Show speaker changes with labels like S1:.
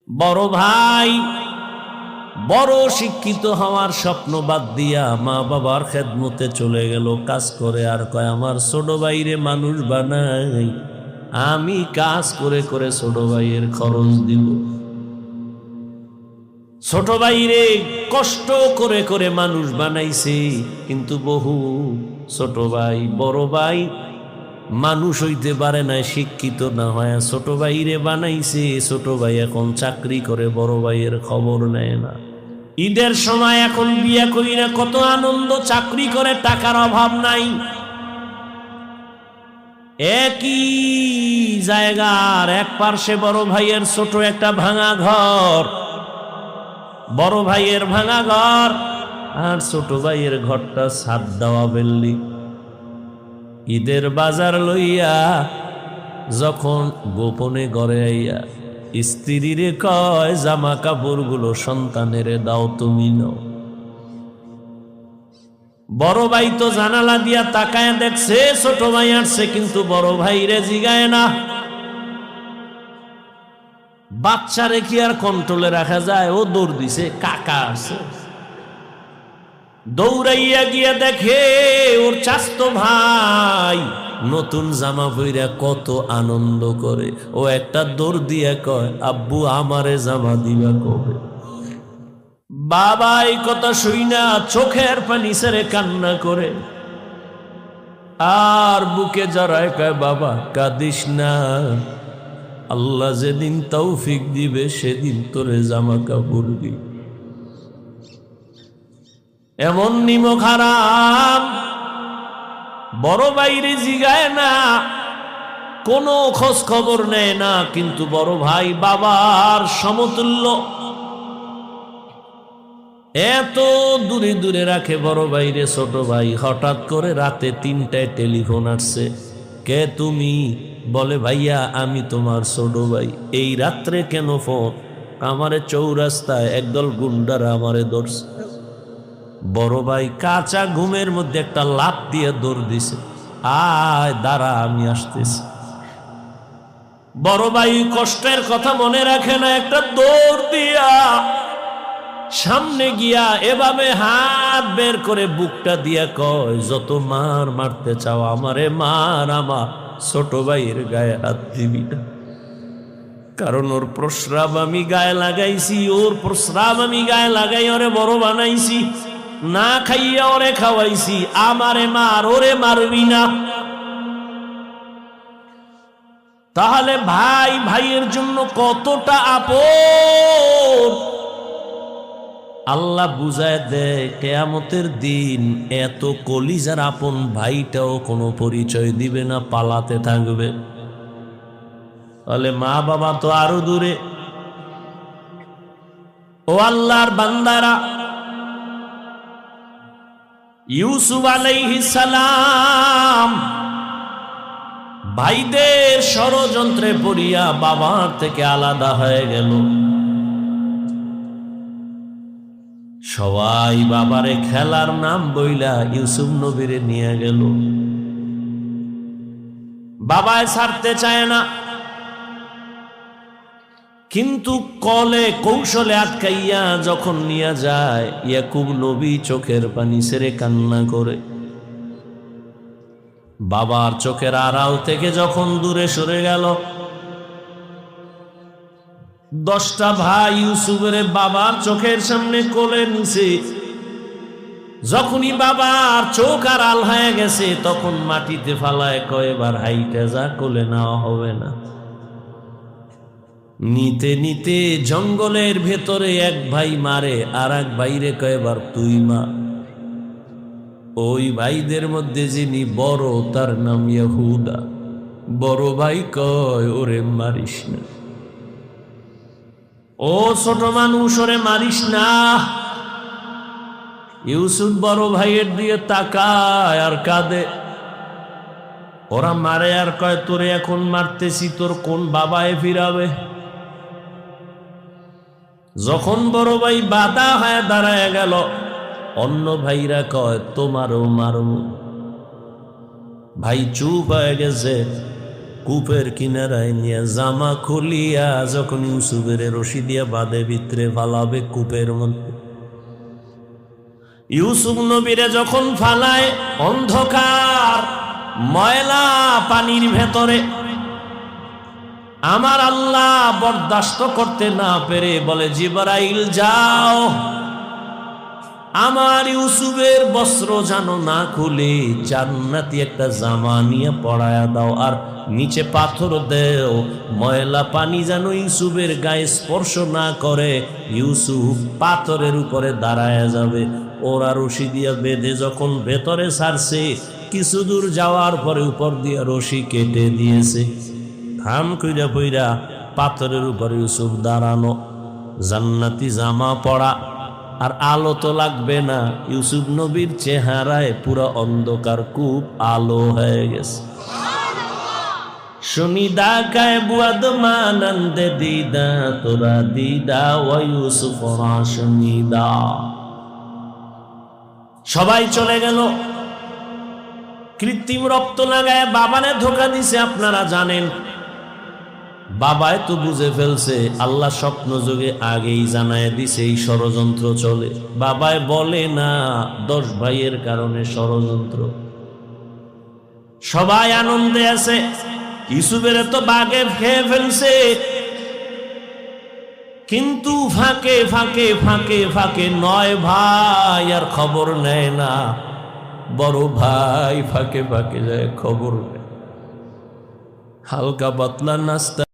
S1: বড় ভাই বড় শিক্ষিত হওয়ার স্বপ্ন বাদ দিয়া মা বাবার খেদমতে চলে গেল কাজ করে, আর কয় আমার ছোট ভাইরে মানুষ বানাই, আমি কাজ করে করে ছোট ভাইয়ের খরচ দিব। ছোট ভাইরে কষ্ট করে করে মানুষ বানাইছে, কিন্তু বহু ছোট ভাই বড় ভাই মানুষ হইতে পারে না, শিক্ষিত না হয় ছোট ভাইরে বানাইছে। ছোট ভাই এখন চাকরি করে, বড় ভাইয়ের খবর নেয় না। ঈদের সময় এখন বিয়া করি না, কত আনন্দ, চাকরি করে টাকার অভাব নাই। একই জায়গার এক পার্শ্বে বড় ভাইয়ের ছোট একটা ভাঙা ঘর, বড় ভাইয়ের ভাঙা ঘর আর ছোট ভাইয়ের ঘরটা ছাদ দেওয়া বিল্ডিং। ঈদের বাজার লইয়া যখন গোপনে ঘরে আইয়া স্ত্রীরে কয় জামা কাপড়গুলো সন্তানের দাও, তুমি নাও। বড় ভাই তো জানালা দিয়া তাকায় দেখছে ছোট ভাই আসছে, কিন্তু বড় ভাই রে জিগায় না। বাচ্চারে কি আর কন্ট্রোলে রাখা যায়? ও দৌড় দিছে, কাকা আসছে। দৌড়াইয়া গিয়া দেখে ওর চাচতো ভাই নতুন জামা পইরা কত আনন্দ করে। ও একটা দৌড় দিয়া কয়, আব্বু আমারে জামা দিবা কবে? বাবা এই কথা শুইনা চোখের পানি ছেড়ে কান্না করে, আর বুকে জড়ায় কয়, বাবা কাঁদিস না, আল্লাহ যেদিন তৌফিক দিবে সেদিন তোরে জামা কাপড় দিবে। এমন নিমক হারাম বড় বাইরে জিগায় না, কোনো খোঁজ খবর নেয় না, কিন্তু বড় ভাই বাবার সমতুল্য, এত দূরে দূরে রাখে বড় ভাইরে। ছোট ভাই হঠাৎ করে রাতে 3টায় টেলিফোন আসছে, কে তুমি? বলে ভাইয়া আমি তোমার ছোট ভাই। এই রাত্রে কেন ফোন? আমারে চৌরাস্তায় একদল গুন্ডারা আমারে ধরছে। বড় ভাই কাঁচা ঘুমের মধ্যে একটা লাফ দিয়ে দৌড় দিছে, আয় দাঁড়া আমি আসতেছি। বড় ভাই কষ্টের কথা মনে রাখে না, একটা দৌড় দিয়া সামনে গিয়া এভাবে হাত বের করে বুকটা দিয়া কয়, যত মার মারতে চাও আমারে মার, আমার ছোট ভাইয়ের গায়ে হাত দিবি না, কারণ ওর প্রস্রাব আমি গায়ে লাগাইছি, ওর প্রস্রাব আমি গায়ে লাগাই ওরে বড় বানাইছি, না খাইয়া ওরে খাওয়াইছি, আমারে মার, ওরে মারবি না। তাহলে ভাই ভাইয়ের জন্য কতটা আপন আল্লাহ বুঝায় দেয়। কিয়ামতের দিন এত কলিজার আপন ভাইটাও কোনো পরিচয় দিবে না, পালাতে থাকবে। তাহলে মা বাবা তো আরো দূরে। ও আল্লাহর বান্দারা, ইউসুফ আলাইহিস সালাম ভাইদের ষড়যন্ত্রে পড়িয়া বাবার থেকে আলাদা হয়ে গেল। সবাই বাবারে খেলার নাম বইলা ইউসুফ নবীরে নিয়ে গেল। বাবায় ছাড়তে চায় না, কিন্তু কলে কৌশলে আটকাইয়া যখন নিয়ে যায়, ইয়াকুব নবী চোখের পানি ছেড়ে কান্না করে। বাবার চোখের আড়াল থেকে যখন দূরে সরে গেল, 10টা ভাই ইউসুফের বাবার চোখের সামনে কোলে নিছে। যখনই বাবার চোখ আড়াল হয়ে গেছে, তখন মাটিতে ফালায় কয়, এবার হাইটা যা, কোলে নেওয়া হবে না। নিতে নিতে জঙ্গলের ভেতরে এক ভাই মারে, আর এক ভাইরে কয়, এবার তুই মা। ওই ভাইদের মধ্যে যিনি বড় তার নাম ইহুদা। বড় ভাই কয়, ওরে মারিস না, ও ছোট মানুষ, ওরে মারিস না। ইউসুফ বড় ভাইয়ের দিয়ে তাকায় আর কাঁদে। ওরা মারে আর কয়, তোরে এখন মারতেছি, তোর কোন বাবায় ফিরাবে? যখন বড় ভাই বাধা হয়ে দাঁড়ায় গেল, অন্য ভাইরা কয়, তোমারও মারব। ভাই চুপ হয়ে গেছে, কূপের কিনারায় নিয়ে জামা খুলিয়া যখন ইউসুফের রশি দিয়া বাঁধে ভিতরে ফালাবে কূপের মধ্যে। ইউসুফ নবীরে যখন ফালায় অন্ধকার ময়লা পানির ভেতরে, আমার আল্লাহ বরদাস্ত করতে না পেরে বলে, জিবরাইল যাও, আমার ইউসুফের বস্ত্র যেন না খুলে জান্নাতি একটা জামা নিয়ে পরায়া দাও, আর নিচে পাথর দেও, ময়লা পানি যেন ইউসুফের গায়ে স্পর্শ না করে, ইউসুফ পাথরের উপরে দাঁড়ায় যাবে। ওরা রশি দিয়া বেঁধে যখন ভেতরে ছাড়ছে, কিছু দূর যাওয়ার পরে উপর দিয়া রশি কেটে দিয়েছে। থাম কইরা পইরা পাথরের উপরে ইউসুফ দাঁড়ানো, জান্নাতি জামা পরা, আর আলো তো লাগবে না। ইউসুফ নবীর চেহারায় পুরো অন্ধকার, খুব আলো হয়ে গেছে। সুনিদা কায় বুয়াদ মানন্দে দিদা তোরা দিদা ও ইউসুফ সুনিদা। সবাই চলে গেল। কৃত্রিম রক্ত লাগায় বাবানে ধোকা দিছে, আপনারা জানেন। বাবায় তো বুঝে ফেলছে, আল্লাহ স্বপ্ন যোগে আগেই জানায় দিছে এই ষড়যন্ত্র চলে। বাবায় বলে না 10 ভাইয়ের কারণে ষড়যন্ত্র। সবাই আনন্দে আছে, ইউসুফের তো বাগে খেয়ে ফেলছে, কিন্তু ফাঁকে ফাঁকে ফাঁকে ফাঁকে 9 ভাই আর খবর নেয় না। বড় ভাই ফাঁকে ফাঁকে যায়, খবর নেয়। হালকা পাতলা নাস্তা